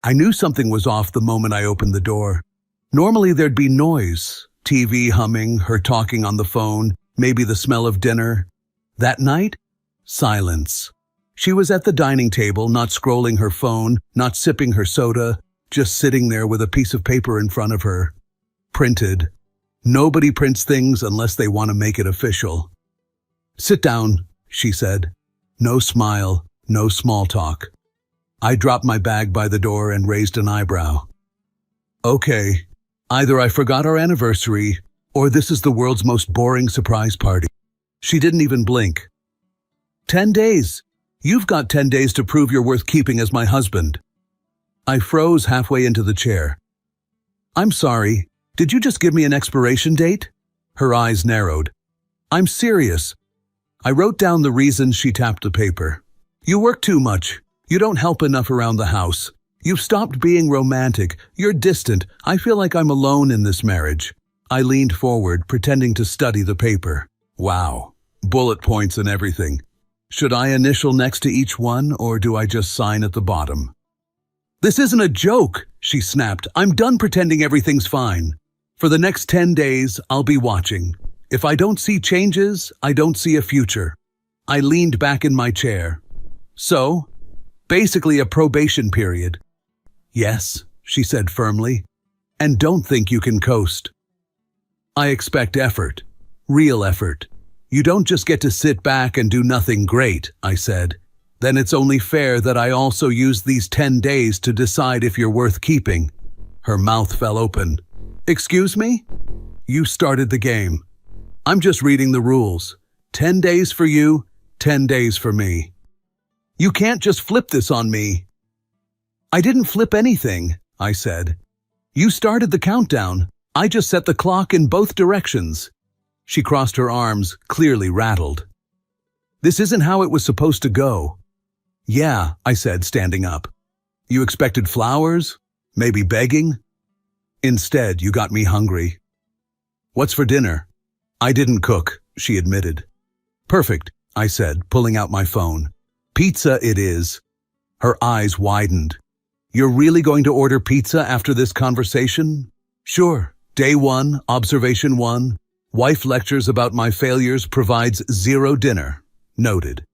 I knew something was off the moment I opened the door. Normally there'd be noise, TV humming, her talking on the phone, maybe the smell of dinner. That night, silence. She was at the dining table, not scrolling her phone, not sipping her soda, just sitting there with a piece of paper in front of her. Printed. Nobody prints things unless they want to make it official. "Sit down," she said. No smile, no small talk. I dropped my bag by the door and raised an eyebrow. Okay, either I forgot our anniversary, or this is the world's most boring surprise party. She didn't even blink. 10 days. You've got 10 days to prove you're worth keeping as my husband. I froze halfway into the chair. I'm sorry, did you just give me an expiration date? Her eyes narrowed. I'm serious. I wrote down the reasons. She tapped the paper. You work too much. You don't help enough around the house. You've stopped being romantic. You're distant. I feel like I'm alone in this marriage. I leaned forward, pretending to study the paper. Wow. Bullet points and everything. Should I initial next to each one, or do I just sign at the bottom? This isn't a joke, she snapped. I'm done pretending everything's fine. For the next 10 days, I'll be watching. If I don't see changes, I don't see a future. I leaned back in my chair. So, basically a probation period. Yes, she said firmly. And don't think you can coast. I expect effort. Real effort. You don't just get to sit back and do nothing great, I said. Then it's only fair that I also use these 10 days to decide if you're worth keeping. Her mouth fell open. Excuse me? You started the game. I'm just reading the rules. 10 days for you, 10 days for me. You can't just flip this on me. I didn't flip anything, I said. You started the countdown. I just set the clock in both directions. She crossed her arms, clearly rattled. This isn't how it was supposed to go. Yeah, I said, standing up. You expected flowers? Maybe begging? Instead, you got me hungry. What's for dinner? I didn't cook, she admitted. Perfect, I said, pulling out my phone. Pizza it is. Her eyes widened. You're really going to order pizza after this conversation? Sure. Day 1, observation 1. Wife lectures about my failures, provides 0 dinner. Noted.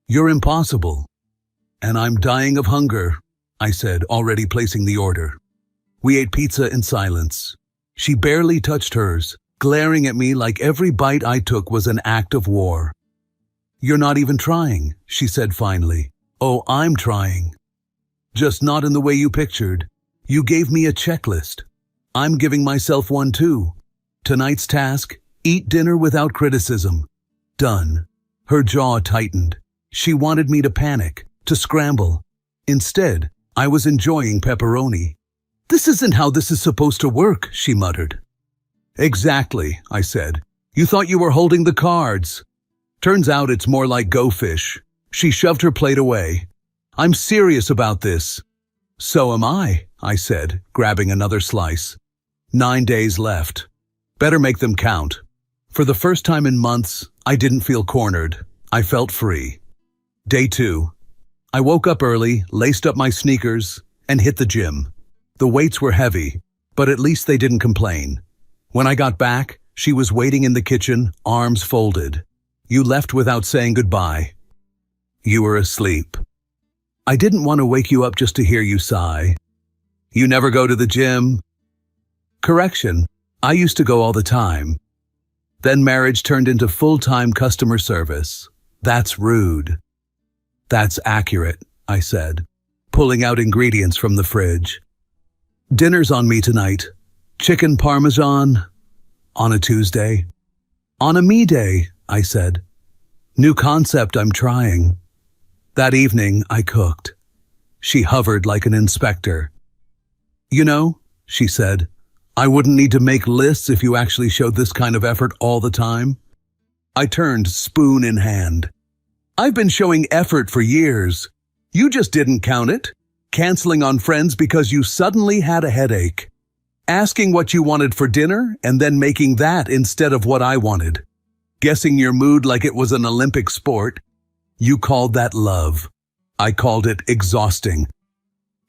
You're impossible. And I'm dying of hunger, I said, already placing the order. We ate pizza in silence. She barely touched hers, glaring at me like every bite I took was an act of war. You're not even trying, she said finally. Oh, I'm trying. Just not in the way you pictured. You gave me a checklist. I'm giving myself one too. Tonight's task, eat dinner without criticism. Done. Her jaw tightened. She wanted me to panic, to scramble. Instead, I was enjoying pepperoni. This isn't how this is supposed to work, she muttered. Exactly, I said. You thought you were holding the cards. Turns out it's more like Go Fish. She shoved her plate away. I'm serious about this. So am I said, grabbing another slice. 9 days left. Better make them count. For the first time in months, I didn't feel cornered. I felt free. Day 2. I woke up early, laced up my sneakers, and hit the gym. The weights were heavy, but at least they didn't complain. When I got back, she was waiting in the kitchen, arms folded. You left without saying goodbye. You were asleep. I didn't want to wake you up just to hear you sigh. You never go to the gym? Correction, I used to go all the time. Then marriage turned into full-time customer service. That's rude. That's accurate, I said, pulling out ingredients from the fridge. Dinner's on me tonight. Chicken parmesan. On a Tuesday. On a me day, I said. New concept I'm trying. That evening, I cooked. She hovered like an inspector. You know, she said, I wouldn't need to make lists if you actually showed this kind of effort all the time. I turned, spoon in hand. I've been showing effort for years. You just didn't count it. Canceling on friends because you suddenly had a headache. Asking what you wanted for dinner and then making that instead of what I wanted. Guessing your mood like it was an Olympic sport. You called that love. I called it exhausting.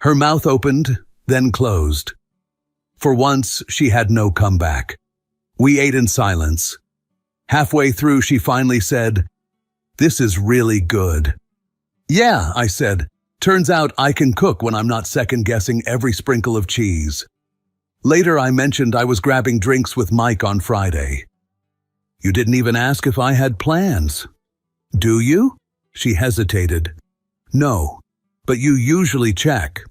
Her mouth opened, then closed. For once, she had no comeback. We ate in silence. Halfway through, she finally said, "This is really good." "Yeah," I said. "Turns out I can cook when I'm not second-guessing every sprinkle of cheese." Later, I mentioned I was grabbing drinks with Mike on Friday. "You didn't even ask if I had plans." "Do you?" She hesitated. "No, but you usually check.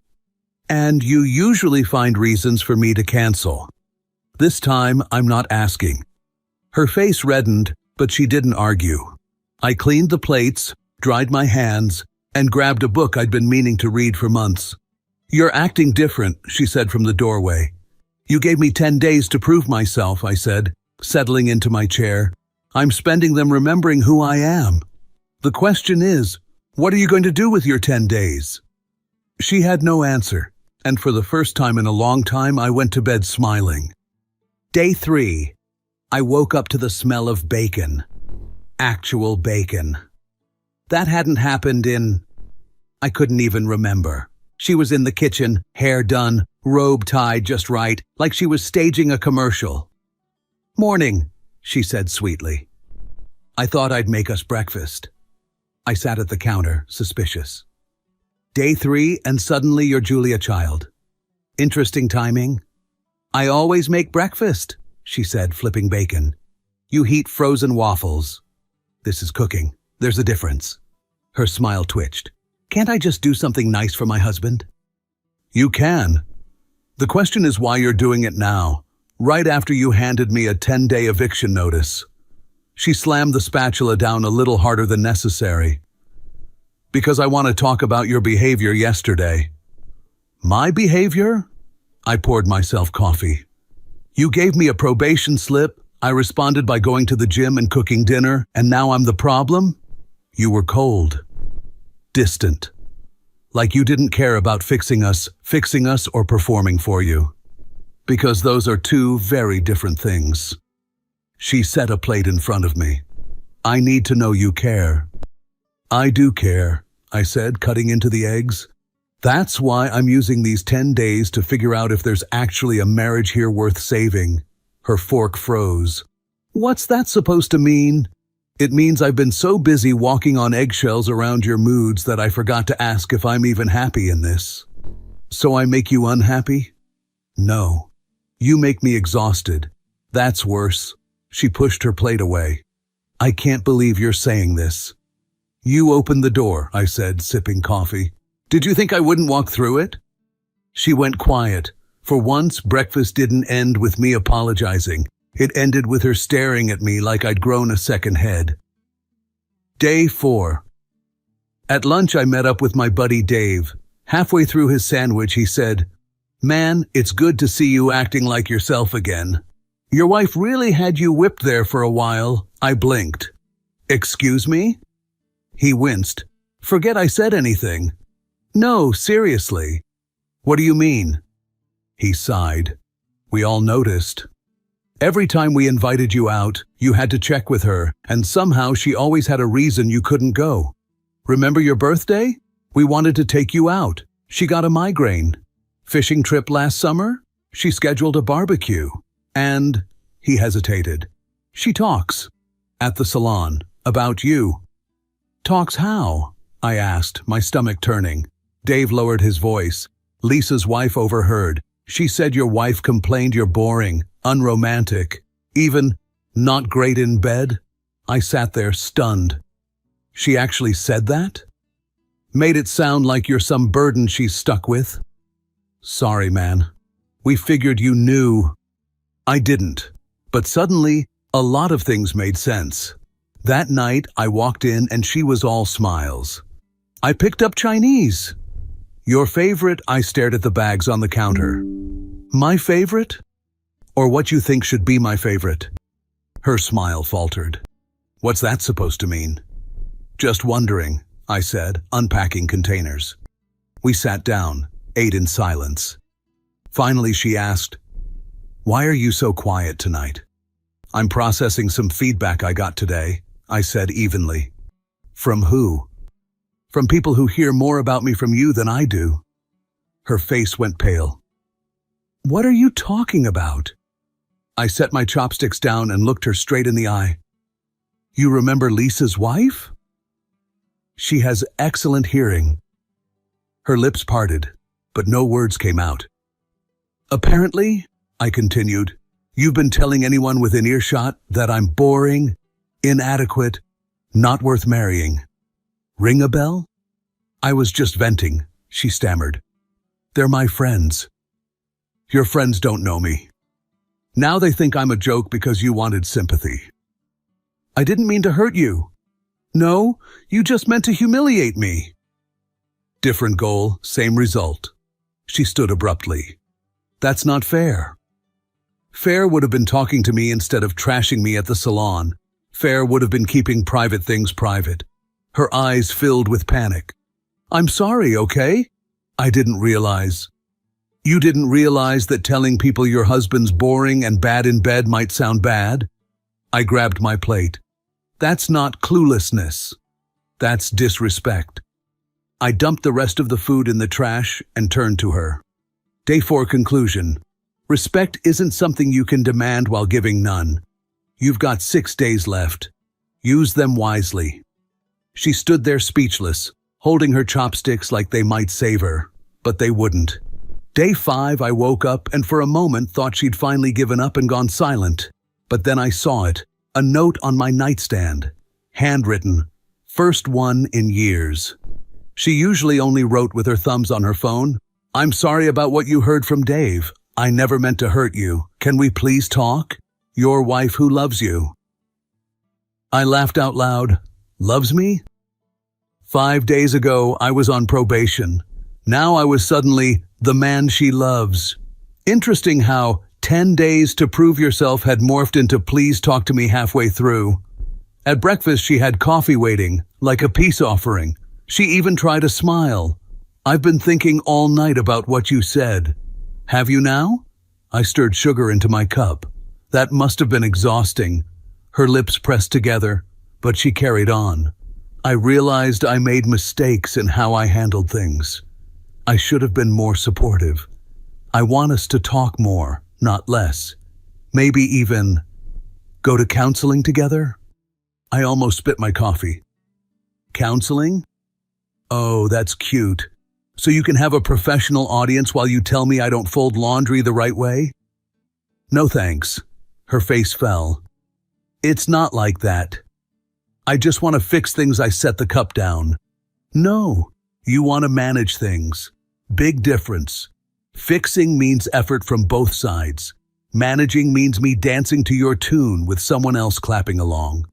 And you usually find reasons for me to cancel. This time, I'm not asking." Her face reddened, but she didn't argue. I cleaned the plates, dried my hands, and grabbed a book I'd been meaning to read for months. "You're acting different," she said from the doorway. "You gave me 10 days to prove myself," I said, settling into my chair. "I'm spending them remembering who I am. The question is, what are you going to do with your 10 days? She had no answer, and for the first time in a long time, I went to bed smiling. Day 3. I woke up to the smell of bacon. Actual bacon. That hadn't happened I couldn't even remember. She was in the kitchen, hair done, robe tied just right, like she was staging a commercial. "Morning," she said sweetly. "I thought I'd make us breakfast." I sat at the counter, suspicious. Day 3, and suddenly you're Julia Child. Interesting timing. "I always make breakfast," she said, flipping bacon. "You heat frozen waffles." "This is cooking. There's a difference." Her smile twitched. "Can't I just do something nice for my husband?" "You can. The question is why you're doing it now, right after you handed me a 10-day eviction notice." She slammed the spatula down a little harder than necessary. "Because I want to talk about your behavior yesterday." "My behavior?" I poured myself coffee. "You gave me a probation slip, I responded by going to the gym and cooking dinner, and now I'm the problem? You were cold. Distant. Like you didn't care about fixing us or performing for you. Because those are two very different things." She set a plate in front of me. "I need to know you care." "I do care," I said, cutting into the eggs. "That's why I'm using these 10 days to figure out if there's actually a marriage here worth saving." Her fork froze. "What's that supposed to mean?" "It means I've been so busy walking on eggshells around your moods that I forgot to ask if I'm even happy in this." "So I make you unhappy?" "No. You make me exhausted. That's worse." She pushed her plate away. "I can't believe you're saying this." "You opened the door," I said, sipping coffee. "Did you think I wouldn't walk through it?" She went quiet. For once, breakfast didn't end with me apologizing. It ended with her staring at me like I'd grown a second head. Day 4. At lunch, I met up with my buddy Dave. Halfway through his sandwich, he said, "Man, it's good to see you acting like yourself again. Your wife really had you whipped there for a while." I blinked. "Excuse me?" He winced. "Forget I said anything." "No, seriously." "What do you mean?" He sighed. "We all noticed. Every time we invited you out, you had to check with her, and somehow she always had a reason you couldn't go. Remember your birthday? We wanted to take you out. She got a migraine. Fishing trip last summer? She scheduled a barbecue. And," he hesitated, "she talks. At the salon. About you." "Talks how?" I asked, my stomach turning. Dave lowered his voice. "Lisa's wife overheard. She said your wife complained you're boring, unromantic, even not great in bed." I sat there stunned. "She actually said that? Made it sound like you're some burden she's stuck with." "Sorry, man. We figured you knew." I didn't. But suddenly, a lot of things made sense. That night, I walked in and she was all smiles. "I picked up Chinese." "Your favorite?" I stared at the bags on the counter. "My favorite? Or what you think should be my favorite?" Her smile faltered. "What's that supposed to mean?" "Just wondering," I said, unpacking containers. We sat down, ate in silence. Finally, she asked, "Why are you so quiet tonight?" "I'm processing some feedback I got today," I said evenly. "From who?" "From people who hear more about me from you than I do." Her face went pale. What are you talking about? I set my chopsticks down and looked her straight in the eye. You remember Lisa's wife? She has excellent hearing. Her lips parted, but no words came out. Apparently, I continued, you've been telling anyone within earshot that I'm boring, inadequate, not worth marrying. Ring a bell? I was just venting, she stammered. They're my friends. Your friends don't know me. Now they think I'm a joke because you wanted sympathy. I didn't mean to hurt you. No, you just meant to humiliate me. Different goal, same result. She stood abruptly. That's not fair. Fair would have been talking to me instead of trashing me at the salon. Fair would have been keeping private things private. Her eyes filled with panic. I'm sorry, okay? I didn't realize. You didn't realize that telling people your husband's boring and bad in bed might sound bad? I grabbed my plate. That's not cluelessness. That's disrespect. I dumped the rest of the food in the trash and turned to her. Day 4 conclusion. Respect isn't something you can demand while giving none. You've got 6 days left. Use them wisely. She stood there speechless, holding her chopsticks like they might save her, but they wouldn't. Day 5, I woke up and for a moment thought she'd finally given up and gone silent. But then I saw it, a note on my nightstand, handwritten, first one in years. She usually only wrote with her thumbs on her phone. I'm sorry about what you heard from Dave. I never meant to hurt you. Can we please talk? Your wife who loves you. I laughed out loud. Loves me? 5 days ago, I was on probation. Now I was suddenly the man she loves. Interesting how 10 days to prove yourself had morphed into please talk to me halfway through. At breakfast, she had coffee waiting, like a peace offering. She even tried a smile. I've been thinking all night about what you said. Have you now? I stirred sugar into my cup. That must have been exhausting. Her lips pressed together, but she carried on. I realized I made mistakes in how I handled things. I should have been more supportive. I want us to talk more, not less. Maybe even go to counseling together? I almost spit my coffee. Counseling? Oh, that's cute. So you can have a professional audience while you tell me I don't fold laundry the right way? No thanks. Her face fell. It's not like that. I just want to fix things. I set the cup down. No, you want to manage things. Big difference. Fixing means effort from both sides. Managing means me dancing to your tune with someone else clapping along.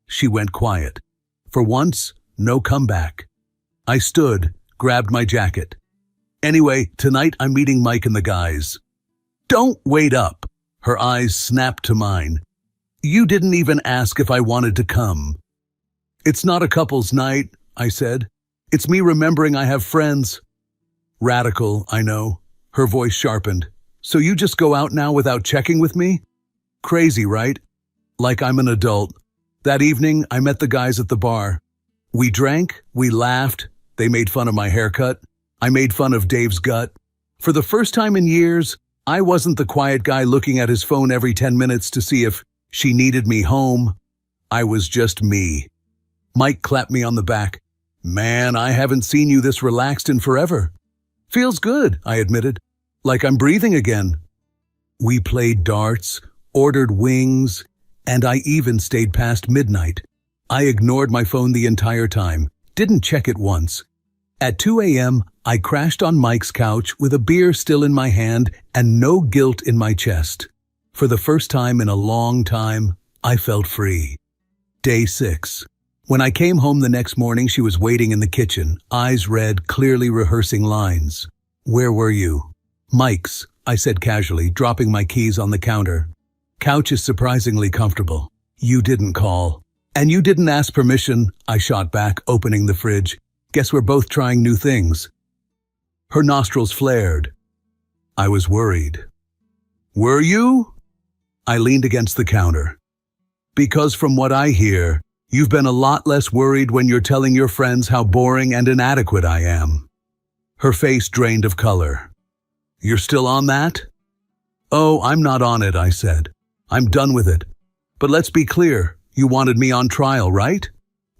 She went quiet. For once, no comeback. I stood, grabbed my jacket. Anyway, tonight I'm meeting Mike and the guys. Don't wait up. Her eyes snapped to mine. You didn't even ask if I wanted to come. It's not a couple's night, I said. It's me remembering I have friends. Radical, I know. Her voice sharpened. So you just go out now without checking with me? Crazy, right? Like I'm an adult. That evening, I met the guys at the bar. We drank, we laughed. They made fun of my haircut. I made fun of Dave's gut. For the first time in years, I wasn't the quiet guy looking at his phone every 10 minutes to see if she needed me home. I was just me. Mike clapped me on the back. Man, I haven't seen you this relaxed in forever. Feels good, I admitted. Like I'm breathing again. We played darts, ordered wings, and I even stayed past midnight. I ignored my phone the entire time, didn't check it once. At 2 a.m., I crashed on Mike's couch with a beer still in my hand and no guilt in my chest. For the first time in a long time, I felt free. Day 6. When I came home the next morning, she was waiting in the kitchen, eyes red, clearly rehearsing lines. Where were you? Mike's, I said casually, dropping my keys on the counter. Couch is surprisingly comfortable. You didn't call. And you didn't ask permission, I shot back, opening the fridge. Guess we're both trying new things. Her nostrils flared. I was worried. Were you? I leaned against the counter. Because from what I hear, you've been a lot less worried when you're telling your friends how boring and inadequate I am. Her face drained of color. You're still on that? Oh, I'm not on it, I said. I'm done with it. But let's be clear, you wanted me on trial, right?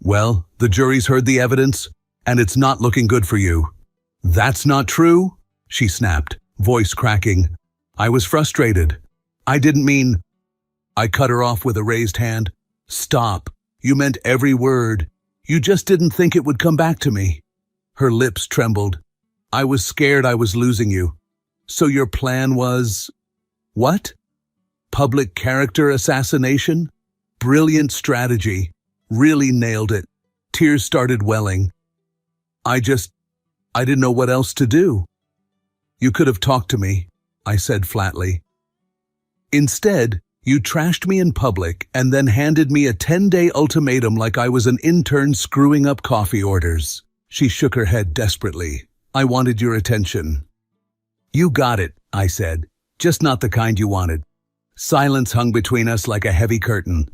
Well, the jury's heard the evidence, and it's not looking good for you. That's not true, she snapped, voice cracking. I was frustrated. I didn't mean... I cut her off with a raised hand. Stop. You meant every word. You just didn't think it would come back to me. Her lips trembled. I was scared I was losing you. So your plan was... What? Public character assassination? Brilliant strategy. Really nailed it. Tears started welling. I didn't know what else to do. You could have talked to me, I said flatly. Instead, you trashed me in public and then handed me a 10-day ultimatum like I was an intern screwing up coffee orders. She shook her head desperately. I wanted your attention. You got it, I said, just not the kind you wanted. Silence hung between us like a heavy curtain.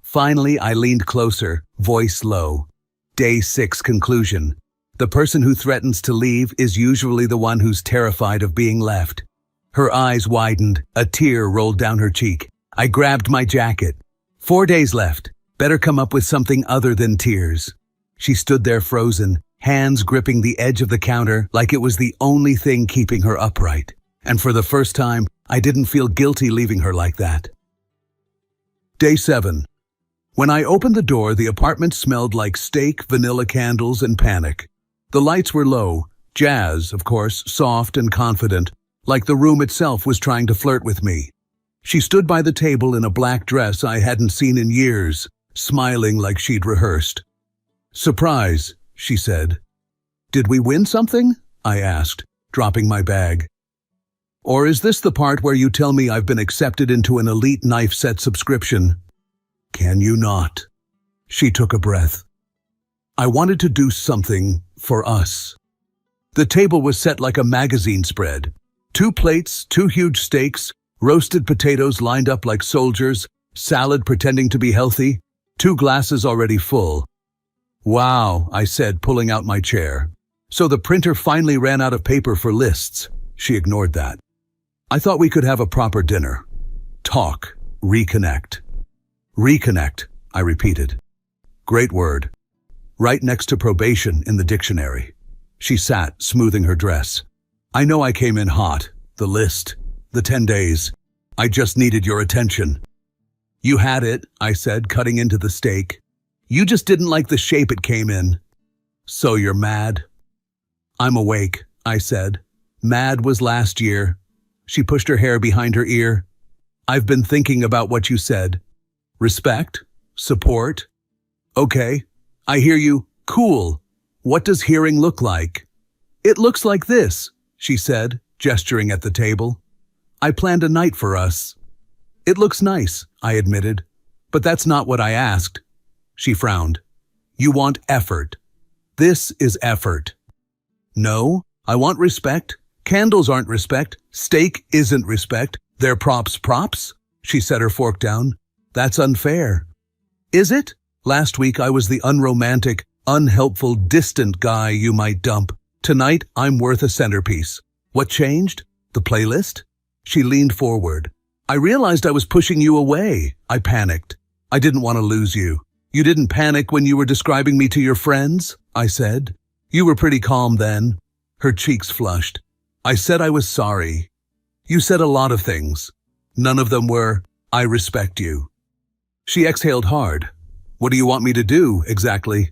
Finally, I leaned closer, voice low. Day 6 conclusion. The person who threatens to leave is usually the one who's terrified of being left. Her eyes widened, a tear rolled down her cheek. I grabbed my jacket. 4 days left. Better come up with something other than tears. She stood there frozen, hands gripping the edge of the counter like it was the only thing keeping her upright. And for the first time, I didn't feel guilty leaving her like that. Day 7. When I opened the door, the apartment smelled like steak, vanilla candles, and panic. The lights were low, jazz, of course, soft and confident, like the room itself was trying to flirt with me. She stood by the table in a black dress I hadn't seen in years, smiling like she'd rehearsed. Surprise, she said. Did we win something? I asked, dropping my bag. Or is this the part where you tell me I've been accepted into an elite knife set subscription? Can you not? She took a breath. I wanted to do something for us. The table was set like a magazine spread. 2 plates, 2 huge steaks, roasted potatoes lined up like soldiers, salad pretending to be healthy, 2 glasses already full. Wow, I said, pulling out my chair. So the printer finally ran out of paper for lists. She ignored that. I thought we could have a proper dinner. Talk. Reconnect. Reconnect, I repeated. Great word. Right next to probation in the dictionary. She sat, smoothing her dress. I know I came in hot. The list. The 10 days. I just needed your attention. You had it, I said, cutting into the steak. You just didn't like the shape it came in. So you're mad? I'm awake, I said. Mad was last year. She pushed her hair behind her ear. I've been thinking about what you said. Respect? Support? Okay, I hear you. Cool. What does hearing look like? It looks like this, she said, gesturing at the table. I planned a night for us. It looks nice, I admitted, but that's not what I asked. She frowned. You want effort. This is effort. No, I want respect. Candles aren't respect. Steak isn't respect. They're props? She set her fork down. That's unfair. Is it? Last week I was the unromantic, unhelpful, distant guy you might dump. Tonight I'm worth a centerpiece. What changed? The playlist? She leaned forward. I realized I was pushing you away. I panicked. I didn't want to lose you. You didn't panic when you were describing me to your friends? I said. You were pretty calm then. Her cheeks flushed. I said I was sorry. You said a lot of things. None of them were, I respect you. She exhaled hard. What do you want me to do, exactly?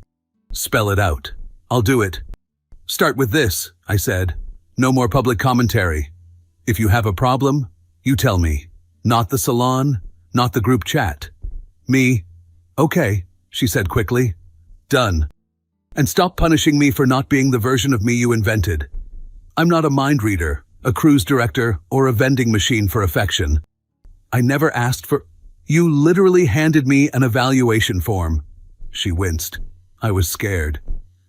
Spell it out. I'll do it. Start with this, I said. No more public commentary. If you have a problem, you tell me. Not the salon, not the group chat. Me. Okay, she said quickly. Done. And stop punishing me for not being the version of me you invented. I'm not a mind reader, a cruise director, or a vending machine for affection. I never asked for... You literally handed me an evaluation form. She winced. I was scared.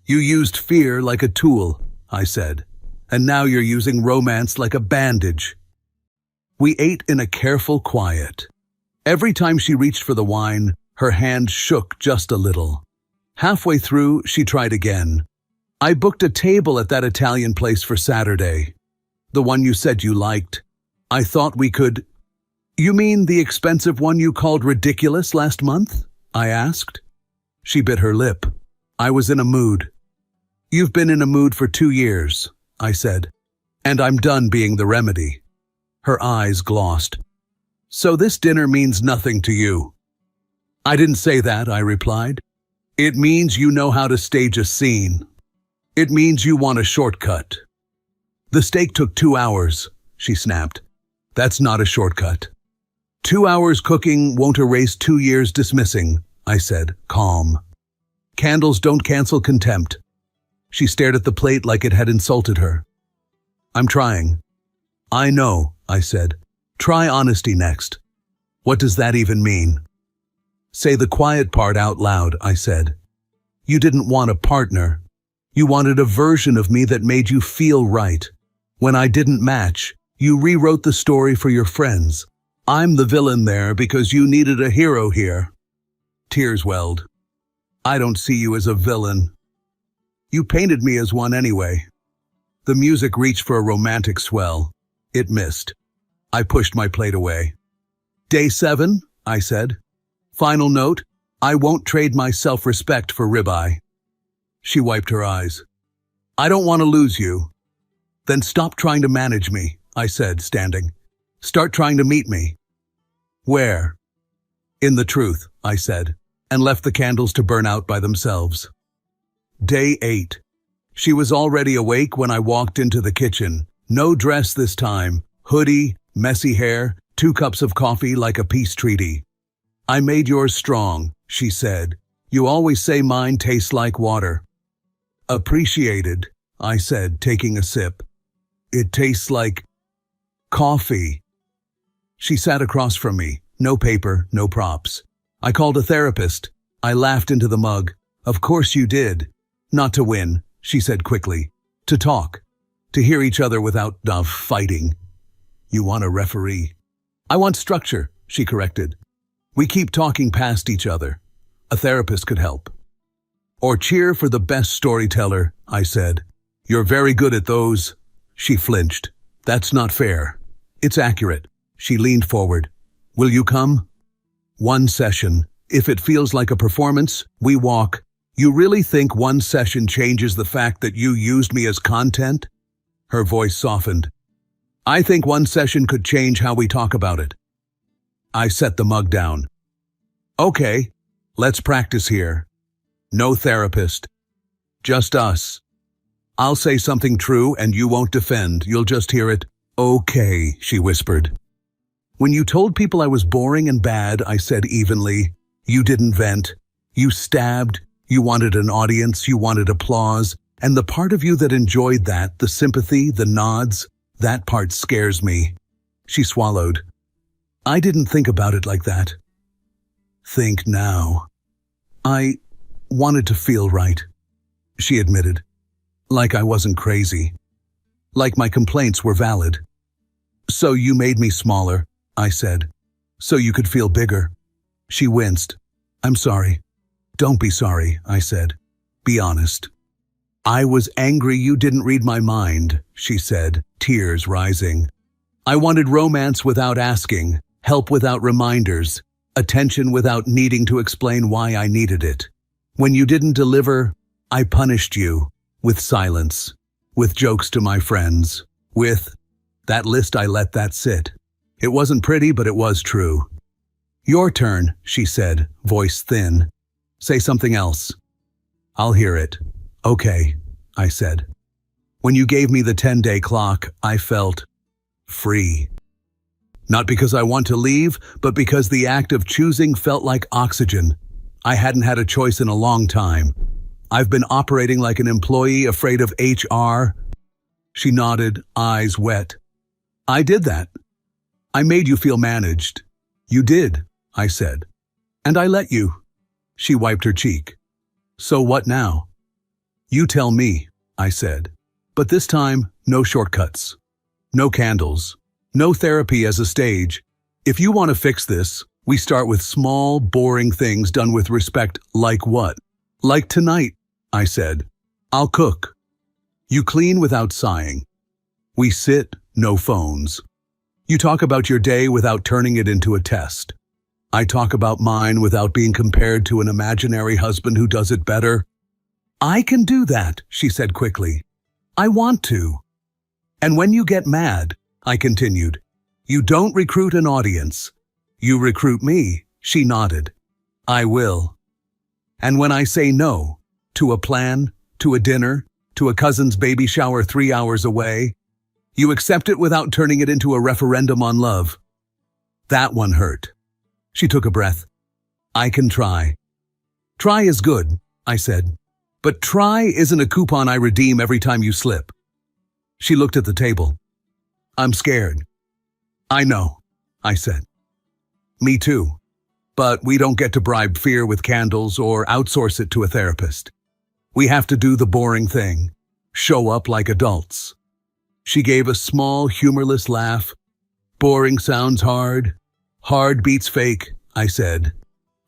You used fear like a tool, I said. And now you're using romance like a bandage. We ate in a careful quiet. Every time she reached for the wine, her hand shook just a little. Halfway through, she tried again. I booked a table at that Italian place for Saturday. The one you said you liked. I thought we could... You mean the expensive one you called ridiculous last month? I asked. She bit her lip. I was in a mood. You've been in a mood for 2 years, I said. And I'm done being the remedy. Her eyes glossed. So this dinner means nothing to you. I didn't say that, I replied. It means you know how to stage a scene. It means you want a shortcut. The steak took 2 hours, she snapped. That's not a shortcut. 2 hours cooking won't erase 2 years dismissing, I said, calm. Candles don't cancel contempt. She stared at the plate like it had insulted her. I'm trying. I know, I said. Try honesty next. What does that even mean? Say the quiet part out loud, I said. You didn't want a partner. You wanted a version of me that made you feel right. When I didn't match, you rewrote the story for your friends. I'm the villain there because you needed a hero here. Tears welled. I don't see you as a villain. You painted me as one anyway. The music reached for a romantic swell. It missed. I pushed my plate away. Day 7, I said. Final note, I won't trade my self-respect for ribeye. She wiped her eyes. I don't want to lose you. Then stop trying to manage me, I said, standing. Start trying to meet me. Where? In the truth, I said, and left the candles to burn out by themselves. Day 8. She was already awake when I walked into the kitchen. No dress this time, hoodie, messy hair, 2 cups of coffee like a peace treaty. I made yours strong, she said. You always say mine tastes like water. Appreciated, I said, taking a sip. It tastes like coffee. She sat across from me, no paper, no props. I called a therapist. I laughed into the mug. Of course you did. Not to win, she said quickly. To talk. To hear each other without fighting. You want a referee. I want structure, she corrected. We keep talking past each other. A therapist could help. Or cheer for the best storyteller, I said. You're very good at those. She flinched. That's not fair. It's accurate. She leaned forward. Will you come? 1 session. If it feels like a performance, we walk. You really think 1 session changes the fact that you used me as content? Her voice softened. I think 1 session could change how we talk about it. I set the mug down. Okay, let's practice here. No therapist. Just us. I'll say something true and you won't defend. You'll just hear it. Okay, she whispered. When you told people I was boring and bad, I said evenly. You didn't vent. You stabbed. You wanted an audience. You wanted applause. And the part of you that enjoyed that, the sympathy, the nods, that part scares me. She swallowed. I didn't think about it like that. Think now. I wanted to feel right, she admitted. Like I wasn't crazy. Like my complaints were valid. So you made me smaller, I said. So you could feel bigger. She winced. I'm sorry. Don't be sorry, I said. Be honest. I was angry you didn't read my mind, she said, tears rising. I wanted romance without asking, help without reminders, attention without needing to explain why I needed it. When you didn't deliver, I punished you, with silence, with jokes to my friends, with that list. I let that sit. It wasn't pretty, but it was true. Your turn, she said, voice thin. Say something else. I'll hear it. Okay, I said. When you gave me the 10-day clock, I felt free. Not because I want to leave, but because the act of choosing felt like oxygen. I hadn't had a choice in a long time. I've been operating like an employee afraid of HR. She nodded, eyes wet. I did that. I made you feel managed. You did, I said. And I let you. She wiped her cheek. So what now? You tell me, I said. But this time, no shortcuts. No candles. No therapy as a stage. If you want to fix this, we start with small, boring things done with respect. Like what? Like tonight, I said. I'll cook. You clean without sighing. We sit, no phones. You talk about your day without turning it into a test. I talk about mine without being compared to an imaginary husband who does it better. I can do that, she said quickly. I want to. And when you get mad, I continued, you don't recruit an audience. You recruit me, she nodded. I will. And when I say no, to a plan, to a dinner, to a cousin's baby shower 3 hours away, you accept it without turning it into a referendum on love. That one hurt. She took a breath. I can try. Try is good, I said. But try isn't a coupon I redeem every time you slip. She looked at the table. I'm scared. I know, I said. Me too. But we don't get to bribe fear with candles or outsource it to a therapist. We have to do the boring thing. Show up like adults. She gave a small, humorless laugh. Boring sounds hard. Hard beats fake, I said.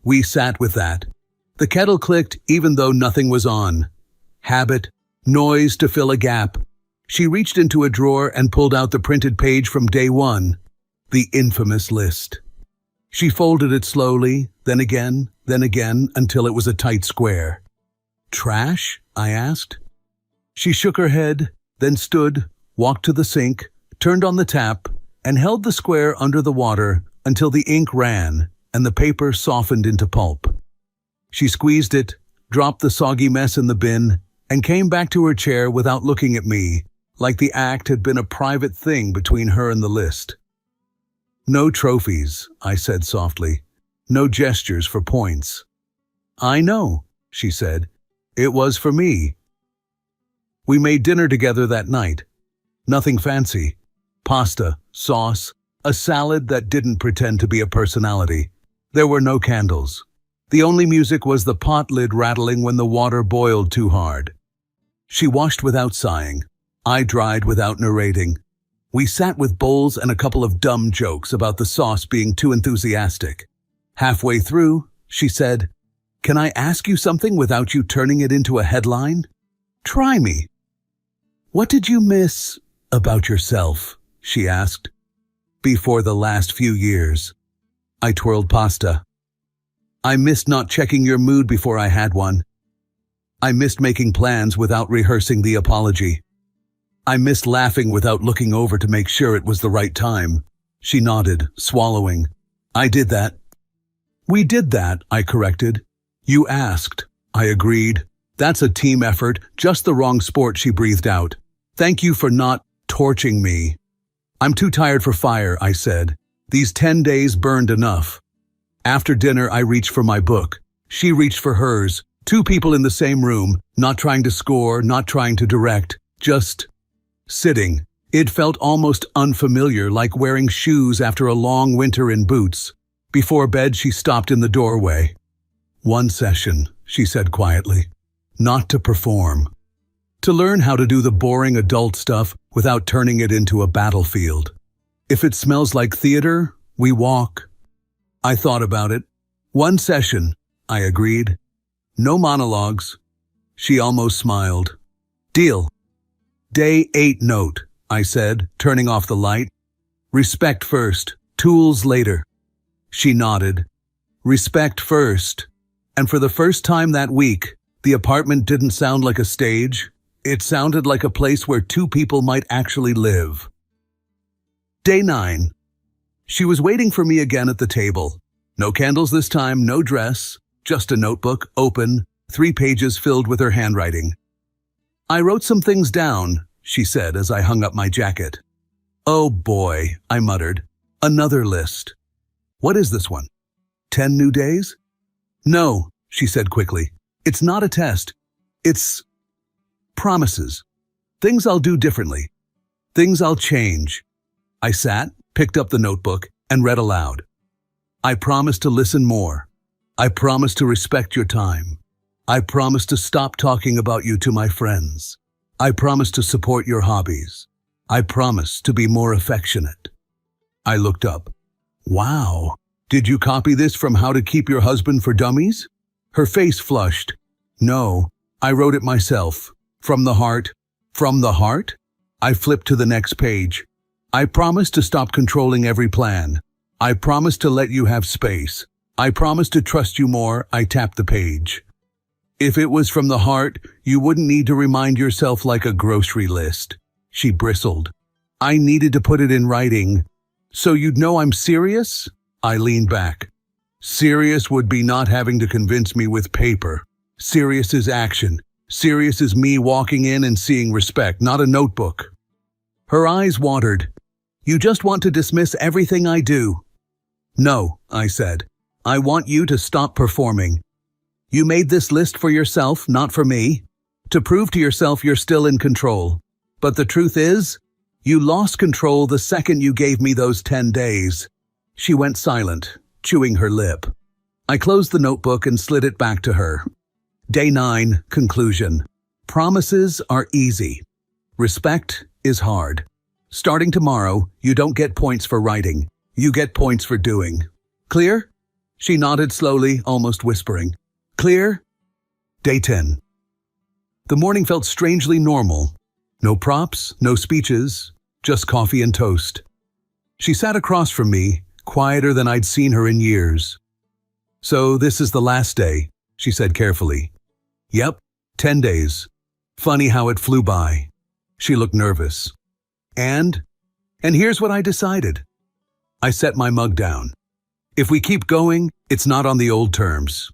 We sat with that. The kettle clicked even though nothing was on. Habit, noise to fill a gap. She reached into a drawer and pulled out the printed page from day one. The infamous list. She folded it slowly, then again, until it was a tight square. Trash? I asked. She shook her head, then stood, walked to the sink, turned on the tap, and held the square under the water until the ink ran and the paper softened into pulp. She squeezed it, dropped the soggy mess in the bin, and came back to her chair without looking at me, like the act had been a private thing between her and the list. No trophies, I said softly. No gestures for points. I know, she said. It was for me. We made dinner together that night. Nothing fancy. Pasta, sauce, a salad that didn't pretend to be a personality. There were no candles. The only music was the pot lid rattling when the water boiled too hard. She washed without sighing. I dried without narrating. We sat with bowls and a couple of dumb jokes about the sauce being too enthusiastic. Halfway through, she said, "Can I ask you something without you turning it into a headline? Try me." "What did you miss about yourself?" she asked. "Before the last few years." I twirled pasta. I missed not checking your mood before I had one. I missed making plans without rehearsing the apology. I missed laughing without looking over to make sure it was the right time. She nodded, swallowing. I did that. We did that, I corrected. You asked. I agreed. That's a team effort, just the wrong sport, she breathed out. Thank you for not torching me. I'm too tired for fire, I said. These 10 days burned enough. After dinner, I reached for my book. She reached for hers. Two people in the same room, not trying to score, not trying to direct, just sitting. It felt almost unfamiliar, like wearing shoes after a long winter in boots. Before bed, she stopped in the doorway. One session, she said quietly. Not to perform. To learn how to do the boring adult stuff without turning it into a battlefield. If it smells like theater, we walk. I thought about it. One session, I agreed. No monologues. She almost smiled. Deal. Day 8 note, I said, turning off the light. Respect first, tools later. She nodded. Respect first. And for the first time that week, the apartment didn't sound like a stage. It sounded like a place where two people might actually live. Day 9. She was waiting for me again at the table. No candles this time, no dress, just a notebook, open, 3 pages filled with her handwriting. I wrote some things down, she said as I hung up my jacket. Oh boy, I muttered. Another list. What is this one? 10 new days? No, she said quickly. It's not a test. It's promises. Things I'll do differently. Things I'll change. I sat, picked up the notebook, and read aloud. I promise to listen more. I promise to respect your time. I promise to stop talking about you to my friends. I promise to support your hobbies. I promise to be more affectionate. I looked up. Wow. Did you copy this from How to Keep Your Husband for Dummies? Her face flushed. No, I wrote it myself. From the heart. From the heart? I flipped to the next page. I promise to stop controlling every plan. I promise to let you have space. I promise to trust you more. I tapped the page. If it was from the heart, you wouldn't need to remind yourself like a grocery list. She bristled. I needed to put it in writing. So you'd know I'm serious? I leaned back. Serious would be not having to convince me with paper. Serious is action. Serious is me walking in and seeing respect, not a notebook. Her eyes watered. You just want to dismiss everything I do. No, I said. I want you to stop performing. You made this list for yourself, not for me. To prove to yourself you're still in control. But the truth is, you lost control the second you gave me those 10 days. She went silent, chewing her lip. I closed the notebook and slid it back to her. Day 9, conclusion. Promises are easy. Respect is hard. Starting tomorrow, you don't get points for writing. You get points for doing. Clear? She nodded slowly, almost whispering. Clear? Day 10. The morning felt strangely normal. No props, no speeches, just coffee and toast. She sat across from me, quieter than I'd seen her in years. So this is the last day, she said carefully. Yep, 10 days. Funny how it flew by. She looked nervous. And here's what I decided. I set my mug down. If we keep going, it's not on the old terms.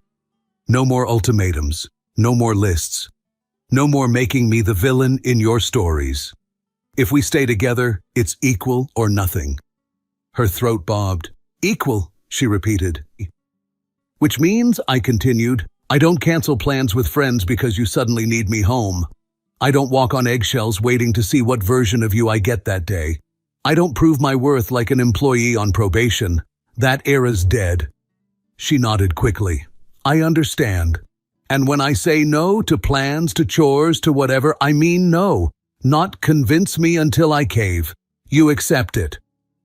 No more ultimatums, no more lists, no more making me the villain in your stories. If we stay together, it's equal or nothing. Her throat bobbed. Equal, she repeated. Which means, I continued, I don't cancel plans with friends because you suddenly need me home. I don't walk on eggshells waiting to see what version of you I get that day. I don't prove my worth like an employee on probation. That era's dead. She nodded quickly. I understand. And when I say no to plans, to chores, to whatever, I mean no. Not convince me until I cave. You accept it.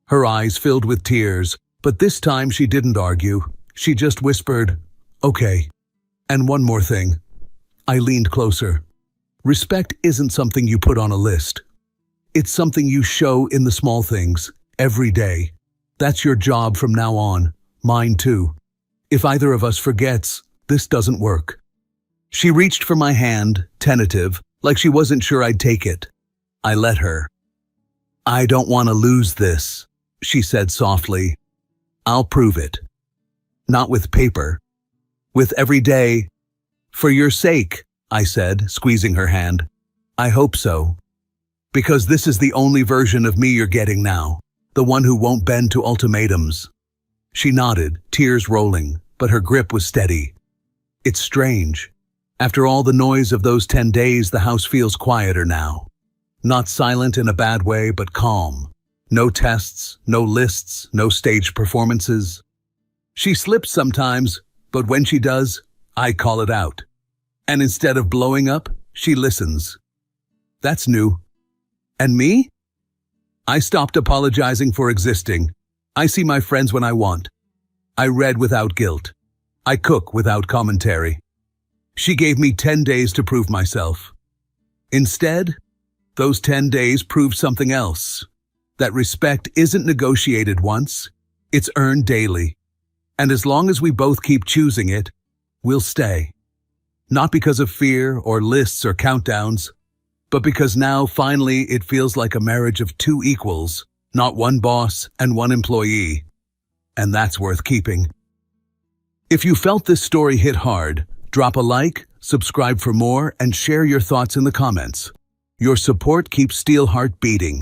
Her eyes filled with tears, but this time she didn't argue. She just whispered, okay. And one more thing. I leaned closer. Respect isn't something you put on a list. It's something you show in the small things, every day. That's your job from now on. Mine too. If either of us forgets, this doesn't work. She reached for my hand, tentative, like she wasn't sure I'd take it. I let her. I don't want to lose this, she said softly. I'll prove it. Not with paper. With every day. For your sake, I said, squeezing her hand. I hope so. Because this is the only version of me you're getting now. The one who won't bend to ultimatums. She nodded, tears rolling, but her grip was steady. It's strange. After all the noise of those 10 days, the house feels quieter now. Not silent in a bad way, but calm. No tests, no lists, no staged performances. She slips sometimes, but when she does, I call it out. And instead of blowing up, she listens. That's new. And me? I stopped apologizing for existing. I see my friends when I want. I read without guilt. I cook without commentary. She gave me 10 days to prove myself. Instead, those 10 days proved something else. That respect isn't negotiated once, it's earned daily. And as long as we both keep choosing it, we'll stay. Not because of fear or lists or countdowns, but because now, finally, it feels like a marriage of two equals, not one boss and one employee. And that's worth keeping. If you felt this story hit hard, drop a like, subscribe for more, and share your thoughts in the comments. Your support keeps Steelheart beating.